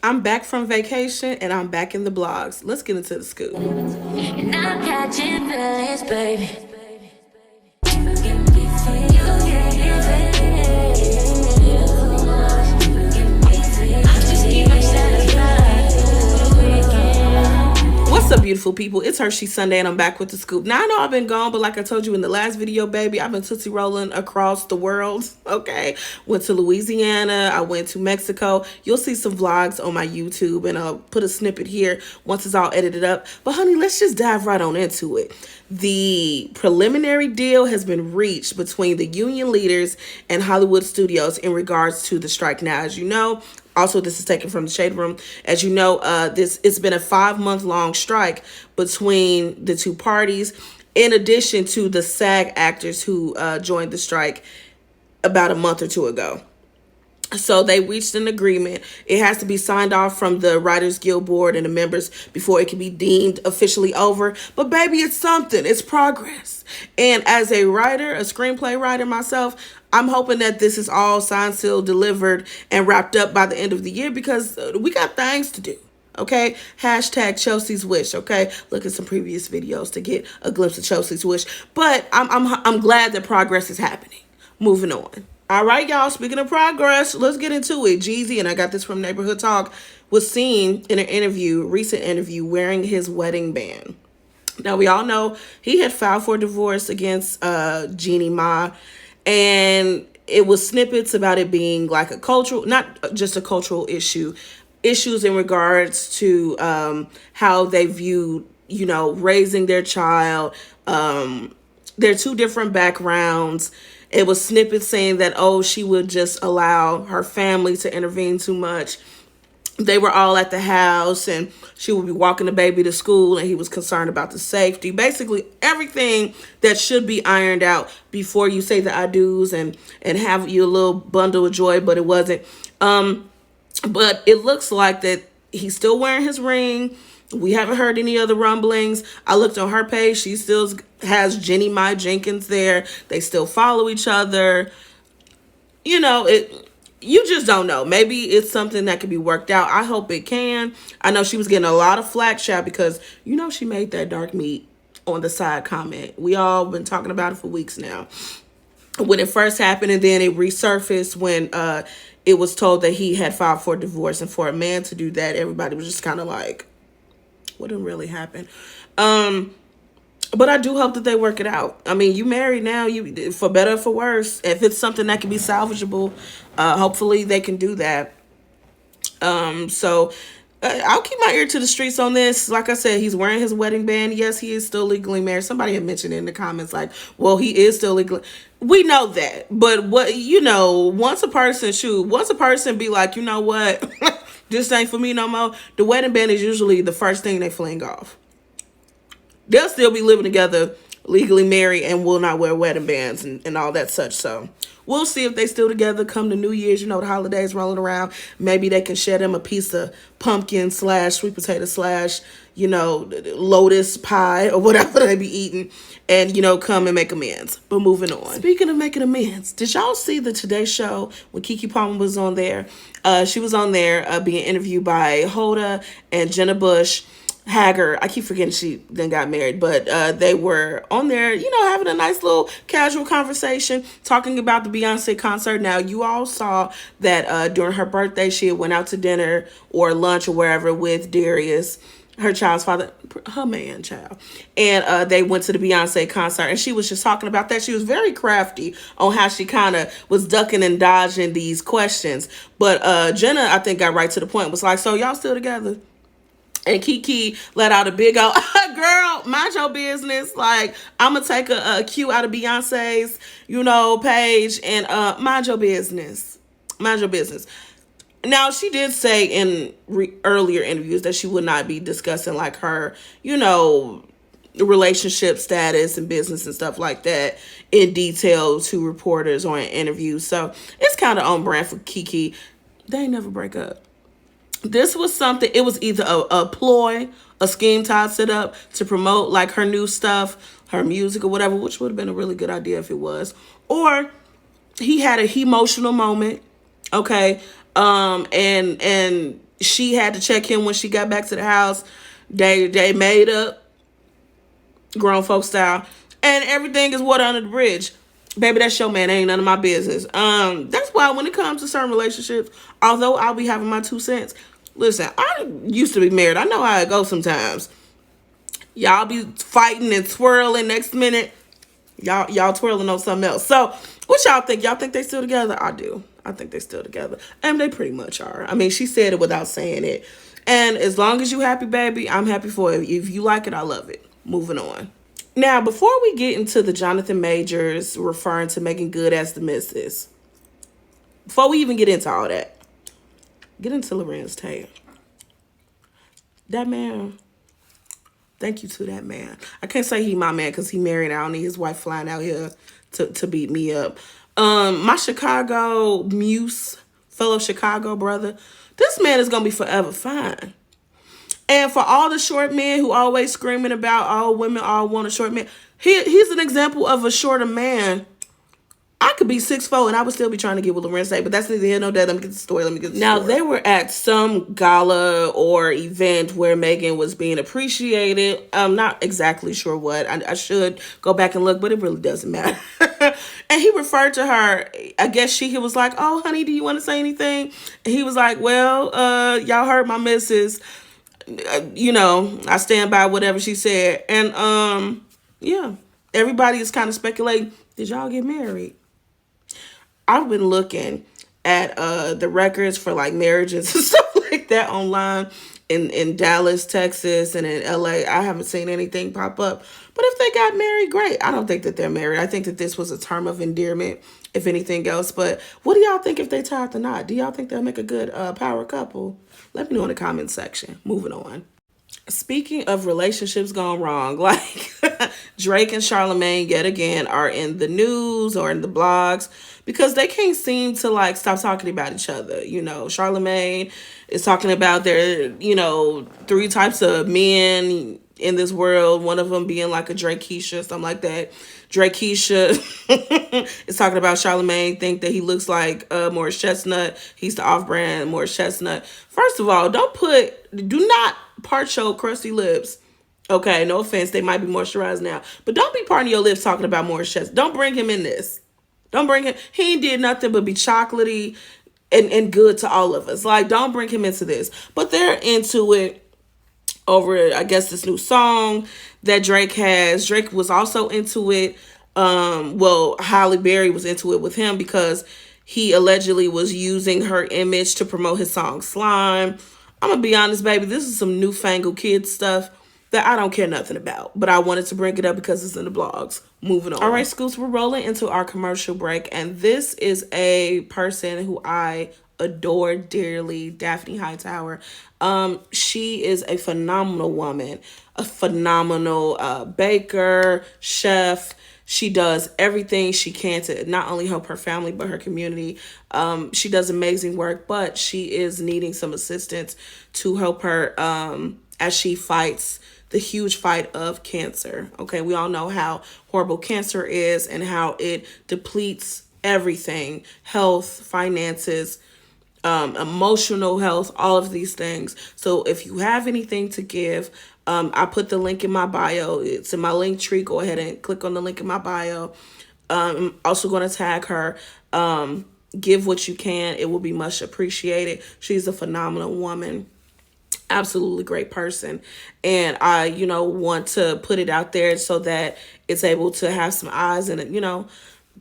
I'm back from vacation and I'm back in the blogs. Let's get into the scoop. And I'm catching feelings, baby. What's up, beautiful people? It's Hershey Sunday and I'm back with the scoop. Now, I know I've been gone, but like I told you in the last video, baby, I've been tootsie rolling across the world, okay? Went to Louisiana, I went to Mexico. You'll see some vlogs on my YouTube, and I'll put a snippet here once it's all edited up. But honey, let's just dive right on into it. The preliminary deal has been reached between the union leaders and Hollywood studios in regards to the strike. Now, as you know, also, this is taken from the Shade Room. As you know, it's been a 5-month-long strike between the two parties, in addition to the SAG actors who joined the strike about a month or two ago. So they reached an agreement. It has to be signed off from the Writers Guild Board and the members before it can be deemed officially over. But baby, it's something. It's progress. And as a writer, a screenplay writer myself, I'm hoping that this is all signed, sealed, delivered, and wrapped up by the end of the year, because we got things to do. Okay, hashtag Chelsea's wish. Okay, look at some previous videos to get a glimpse of Chelsea's wish. But I'm glad that progress is happening. Moving on. All right, y'all. Speaking of progress, let's get into it. Jeezy, and I got this from Neighborhood Talk, was seen in an recent interview, wearing his wedding band. Now, we all know he had filed for divorce against Jeannie Ma, and it was snippets about it being like a cultural, not just a cultural issue, issues in regards to how they view, raising their child. They're two different backgrounds. It was snippets saying that, oh, she would just allow her family to intervene too much. They were all at the house and she would be walking the baby to school and he was concerned about the safety. Basically, everything that should be ironed out before you say the I do's and have you a little bundle of joy, but it wasn't. But it looks like that he's still wearing his ring. We haven't heard any other rumblings. I looked on her page. She still has Jenny Mai Jenkins there. They still follow each other. You just don't know. Maybe it's something that could be worked out. I hope it can. I know she was getting a lot of flack, chat, because, she made that dark meat on the side comment. We all been talking about it for weeks now. When it first happened, and then it resurfaced when it was told that he had filed for divorce. And for a man to do that, everybody was just kind of like, what didn't really happen? But I do hope that they work it out. I mean, you married now, you, for better or for worse. If it's something that can be salvageable, hopefully they can do that. So I'll keep my ear to the streets on this. Like I said, he's wearing his wedding band. Yes, he is still legally married. Somebody had mentioned in the comments, like, well, he is still legally. We know that. But once a person be like, you know what, this ain't for me no more, the wedding band is usually the first thing they fling off. They'll still be living together, legally married, and will not wear wedding bands and all that such. So we'll see if they still together come to New Year's. The holidays rolling around. Maybe they can share them a piece of pumpkin / sweet potato / lotus pie or whatever they be eating, and come and make amends. But moving on. Speaking of making amends, did y'all see the Today Show when Keke Palmer was on there? She was on there being interviewed by Hoda and Jenna Bush Hager. I keep forgetting she then got married, but they were on there, having a nice little casual conversation, talking about the Beyonce concert. Now, you all saw that during her birthday, she had went out to dinner or lunch or wherever with Darius, her child's father, her man child, and they went to the Beyonce concert, and she was just talking about that. She was very crafty on how she kind of was ducking and dodging these questions, but Jenna, I think, got right to the point, was like, so y'all still together? And Keke let out a big old, girl, mind your business. Like, I'm going to take a cue out of Beyonce's, page, and mind your business. Mind your business. Now, she did say in earlier interviews that she would not be discussing, like, her, relationship status and business and stuff like that in detail to reporters or in interviews. So, it's kind of on brand for Keke. They ain't never break up. This was something, it was either a ploy, a scheme Todd set up to promote like her new stuff, her music or whatever, which would have been a really good idea if it was. Or he had a emotional moment, okay? And She had to check him when she got back to the house. They made up, grown folk style, and everything is water under the bridge. Baby, that's your man. Ain't none of my business. That's why when it comes to certain relationships, although I'll be having my 2 cents. Listen, I used to be married. I know how it goes sometimes. Y'all be fighting and twirling. Next minute, y'all twirling on something else. So, what y'all think? Y'all think they still together? I do. I think they still together, and they pretty much are. I mean, she said it without saying it. And as long as you happy, baby, I'm happy for you. If you like it, I love it. Moving on. Now, before we get into the Jonathan Majors referring to Megan Good as the missus, before we even get into all that, get into Lorenz Tate. That man, thank you to that man. I can't say he my man because he married. I don't need his wife flying out here to beat me up. My Chicago muse, fellow Chicago brother, this man is going to be forever fine. And for all the short men who always screaming about all women all want a short man, he's an example of a shorter man. I could be 6'4" and I would still be trying to get with Lorenz Tate, but that's neither here nor there. Let me get the story. Now, they were at some gala or event where Megan was being appreciated. I'm not exactly sure what. I should go back and look, but it really doesn't matter. And he referred to her. I guess he was like, "Oh, honey, do you want to say anything?" And he was like, "Well, y'all heard my missus. I stand by whatever she said." And yeah, everybody is kind of speculating, did y'all get married? I've been looking at the records for like marriages and stuff like that online in Dallas, Texas, and in LA. I haven't seen anything pop up. But if they got married, great. I don't think that they're married. I think that this was a term of endearment, if anything else. But what do y'all think if they tied the knot? Do y'all think they'll make a good power couple? Let me know in the comment section. Moving on. Speaking of relationships gone wrong, like Drake and Charlamagne yet again are in the news or in the blogs because they can't seem to like stop talking about each other. Charlamagne is talking about their, three types of men in this world. One of them being like a Drake Keisha, something like that. Drake Keisha is talking about Charlamagne, think that he looks like Morris Chestnut. He's the off-brand Morris Chestnut. First of all, do not part your crusty lips. Okay, no offense, they might be moisturized now. But don't be parting your lips talking about Morris Chestnut. Don't bring him in this. Don't bring him. He ain't did nothing but be chocolatey and good to all of us. Like, don't bring him into this. But they're into it over, I guess, this new song that Drake has. Drake was also into it. Halle Berry was into it with him because he allegedly was using her image to promote his song Slime. I'm going to be honest, baby, this is some newfangled kid stuff that I don't care nothing about. But I wanted to bring it up because it's in the blogs. Moving on. All right, Scoots, we're rolling into our commercial break. And this is a person who I adore dearly, Daphne Hightower. She is a phenomenal woman, a phenomenal baker, chef. She does everything she can to not only help her family, but her community. She does amazing work, but she is needing some assistance to help her as she fights the huge fight of cancer. Okay, we all know how horrible cancer is and how it depletes everything, health, finances, emotional health, all of these things. So if you have anything to give, I put the link in my bio. It's in my link tree. Go ahead and click on the link in my bio. I'm also going to tag her. Give what you can. It will be much appreciated. She's a phenomenal woman. Absolutely great person. And I, want to put it out there so that it's able to have some eyes in it,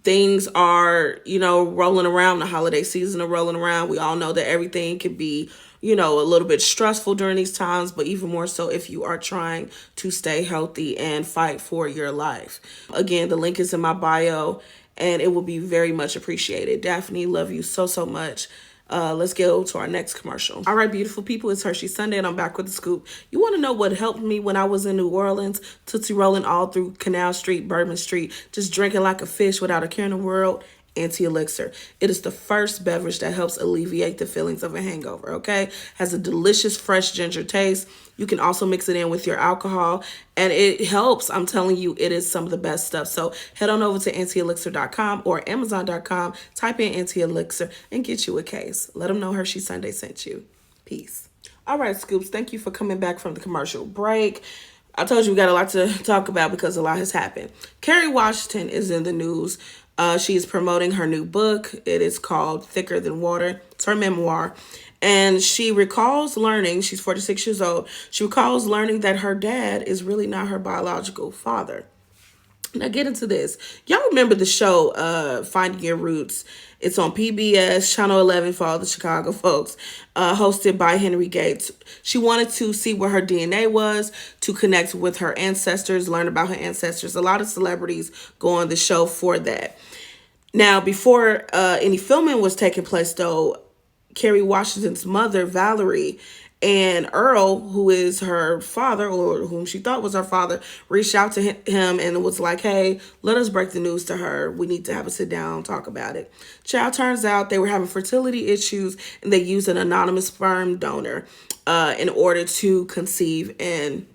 things are, rolling around. The holiday season are rolling around. We all know that everything can be, a little bit stressful during these times, but even more so if you are trying to stay healthy and fight for your life. Again, the link is in my bio and it will be very much appreciated. Daphne, love you so, so much. Let's go to our next commercial. All right, beautiful people, it's Hershey Sunday and I'm back with the scoop. You want to know what helped me when I was in New Orleans? Tootsie rolling all through Canal Street, Bourbon Street, just drinking like a fish without a care in the world. Anti-Elixir. It is the first beverage that helps alleviate the feelings of a hangover, okay? Has a delicious fresh ginger taste. You can also mix it in with your alcohol and it helps. I'm telling you, it is some of the best stuff. So head on over to antielixir.com or amazon.com, type in Anti-Elixir and get you a case. Let them know Hershey Sunday sent you. Peace. All right, Scoops, thank you for coming back from the commercial break. I told you we got a lot to talk about because a lot has happened. Kerry Washington is in the news. She is promoting her new book. It is called Thicker Than Water. It's her memoir. And she recalls learning, she's 46 years old, she recalls learning that her dad is really not her biological father. Now get into this. Y'all remember the show Finding Your Roots? It's on PBS, Channel 11 for all the Chicago folks, hosted by Henry Gates. She wanted to see where her DNA was, to connect with her ancestors, learn about her ancestors. A lot of celebrities go on the show for that. Now, before any filming was taking place, though, Kerry Washington's mother, Valerie, and Earl, who is her father, or whom she thought was her father, reached out to him and was like, hey, let us break the news to her. We need to have a sit down, talk about it. Child, turns out they were having fertility issues, and they used an anonymous sperm donor in order to conceive and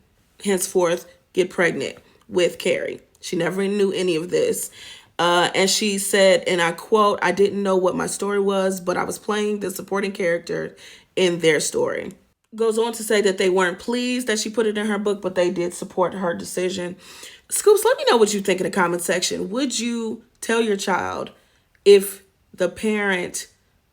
henceforth get pregnant with Kerry. She never knew any of this. And she said, and I quote, I didn't know what my story was, but I was playing the supporting character in their story. Goes on to say that they weren't pleased that she put it in her book, but they did support her decision. Scoops, let me know what you think in the comment section. Would you tell your child if the parent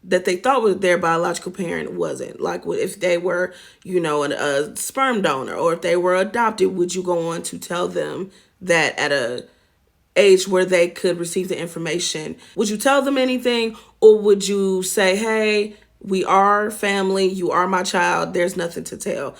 that they thought was their biological parent wasn't? Like, if they were, a sperm donor, or if they were adopted, would you go on to tell them that at a age where they could receive the information? Would you tell them anything, or would you say, hey, we are family, you are my child, there's nothing to tell?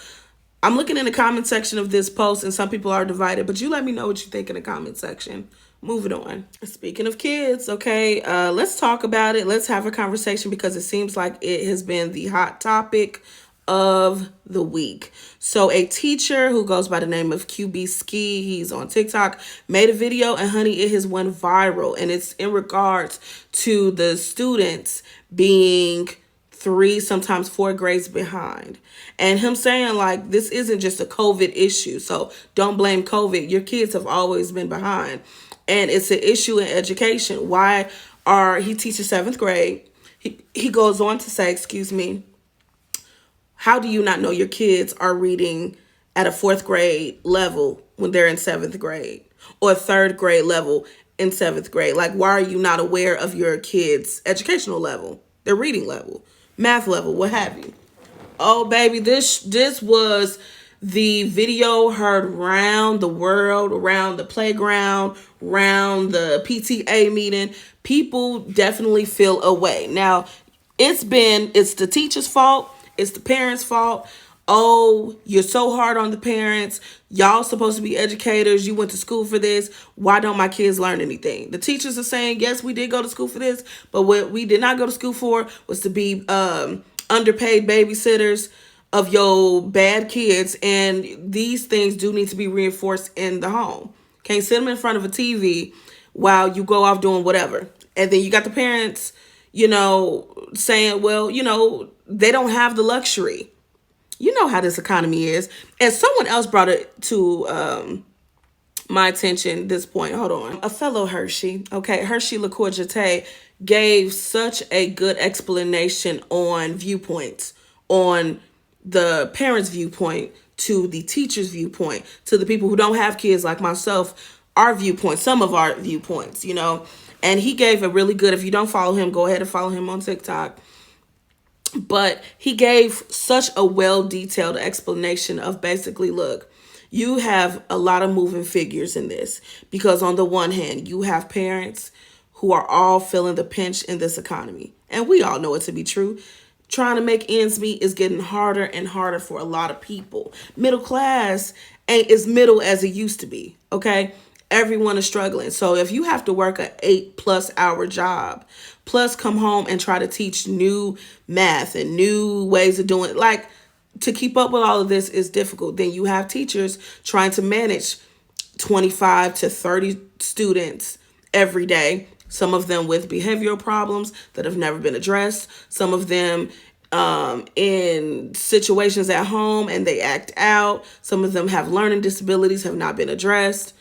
I'm looking in the comment section of this post, and some people are divided, but you let me know what you think in the comment section. Moving on. Speaking of kids, okay, let's talk about it. Let's have a conversation, because it seems like it has been the hot topic of the week. So a teacher who goes by the name of QB Ski, he's on TikTok, made a video, and honey, it has went viral. And it's in regards to the students being 3, sometimes 4 grades behind. And him saying, like, this isn't just a COVID issue, so don't blame COVID. Your kids have always been behind. And it's an issue in education. He teaches 7th grade. He goes on to say, how do you not know your kids are reading at a 4th grade level when they're in 7th grade, or 3rd grade level in 7th grade? Like, why are you not aware of your kids' educational level, their reading level, math level, what have you? Oh, baby, this was the video heard around the world, around the playground, around the PTA meeting. People definitely feel away. Now, it's the teacher's fault. It's the parents' fault. Oh, you're so hard on the parents. Y'all supposed to be educators. You went to school for this. Why don't my kids learn anything? The teachers are saying, yes, we did go to school for this, but what we did not go to school for was to be underpaid babysitters of your bad kids. And these things do need to be reinforced in the home. Can't sit them in front of a TV while you go off doing whatever. And then you got the parents, saying, well, they don't have the luxury. You know how this economy is. And someone else brought it to my attention this point. Hold on. A fellow Hershey, Hershey LaCour gave such a good explanation on viewpoints, on the parents' viewpoint, to the teacher's viewpoint, to the people who don't have kids like myself, our viewpoint, some of our viewpoints, And he gave a really good, if you don't follow him, go ahead and follow him on TikTok. But he gave such a well-detailed explanation of basically, look, you have a lot of moving figures in this, because on the one hand, you have parents who are all feeling the pinch in this economy. And we all know it to be true. Trying to make ends meet is getting harder and harder for a lot of people. Middle class ain't as middle as it used to be, okay? Everyone is struggling. So if you have to work an 8+ hour job, plus come home and try to teach new math and new ways of doing it, like, to keep up with all of this is difficult. Then you have teachers trying to manage 25 to 30 students every day. Some of them with behavioral problems that have never been addressed. Some of them in situations at home and they act out. Some of them have learning disabilities, have not been addressed.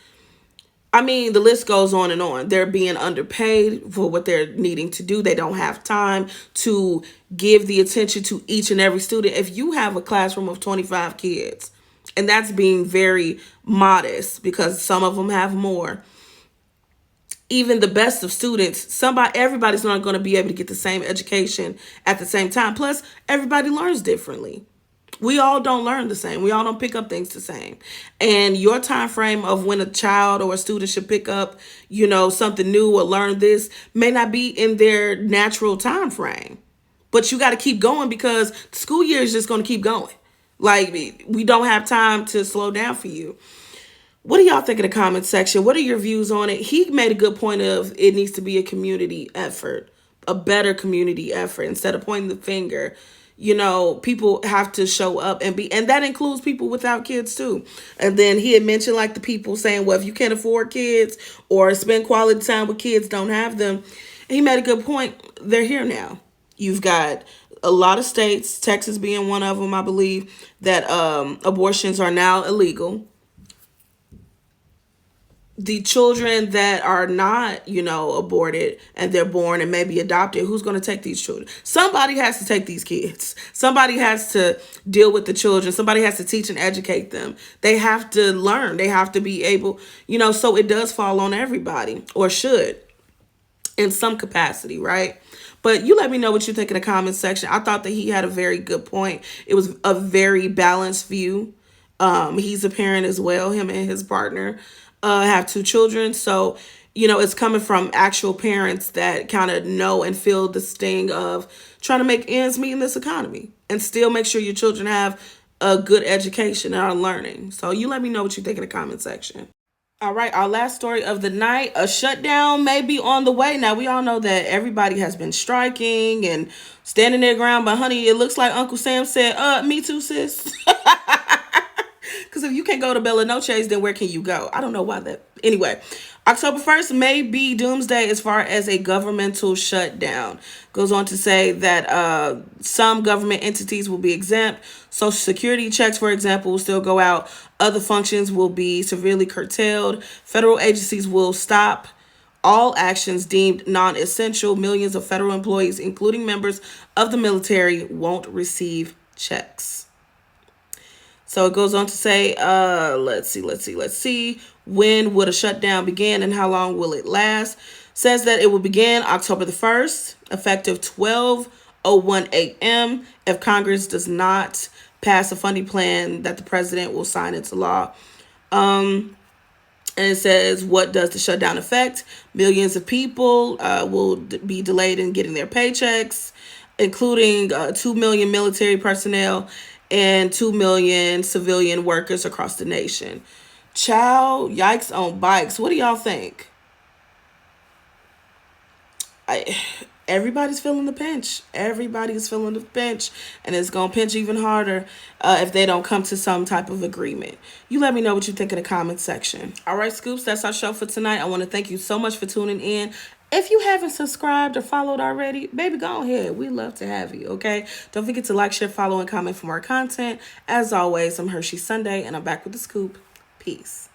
I mean, the list goes on and on. They're being underpaid for what they're needing to do. They don't have time to give the attention to each and every student. If you have a classroom of 25 kids, and that's being very modest because some of them have more, even the best of students, everybody's not going to be able to get the same education at the same time. Plus, everybody learns differently. We all don't learn the same. We all don't pick up things the same. And your time frame of when a child or a student should pick up, something new or learn this may not be in their natural time frame. But you got to keep going because the school year is just going to keep going. Like, we don't have time to slow down for you. What do y'all think in the comment section? What are your views on it? He made a good point of it needs to be a community effort, a better community effort instead of pointing the finger. People have to show up and that includes people without kids too. And then he had mentioned like the people saying, well, if you can't afford kids or spend quality time with kids, don't have them. And he made a good point. They're here now. You've got a lot of states, Texas being one of them, I believe, that abortions are now illegal. The children that are not, aborted and they're born and maybe adopted, who's going to take these children? Somebody has to take these kids. Somebody has to deal with the children. Somebody has to teach and educate them. They have to learn. They have to be able, so it does fall on everybody, or should, in some capacity, right? But you let me know what you think in the comment section. I thought that he had a very good point. It was a very balanced view. He's a parent as well. Him and his partner have two children. So, it's coming from actual parents that kind of know and feel the sting of trying to make ends meet in this economy and still make sure your children have a good education and are learning. So you let me know what you think in the comment section. All right, our last story of the night. A shutdown may be on the way. Now, we all know that everybody has been striking and standing their ground, but honey, it looks like Uncle Sam said, me too, sis. Because if you can't go to Bella Noche's, then where can you go? I don't know why that. Anyway, October 1st may be doomsday as far as a governmental shutdown. Goes on to say that some government entities will be exempt. Social security checks, for example, will still go out. Other functions will be severely curtailed. Federal agencies will stop all actions deemed non-essential. Millions of federal employees, including members of the military, won't receive checks. So it goes on to say, let's see. When would a shutdown begin and how long will it last? Says that it will begin October the 1st, effective 12:01 a.m. if Congress does not pass a funding plan that the president will sign into law. And it says, what does the shutdown affect? Millions of people will be delayed in getting their paychecks, including 2 million military personnel and 2 million civilian workers across the nation. Child, yikes on bikes. What do y'all think? Everybody's feeling the pinch. Everybody's feeling the pinch, and it's going to pinch even harder if they don't come to some type of agreement. You let me know what you think in the comment section. All right, Scoops, that's our show for tonight. I want to thank you so much for tuning in. If you haven't subscribed or followed already, baby, go ahead. We love to have you, okay? Don't forget to like, share, follow, and comment for more content. As always, I'm Hershey Sunday, and I'm back with the scoop. Peace.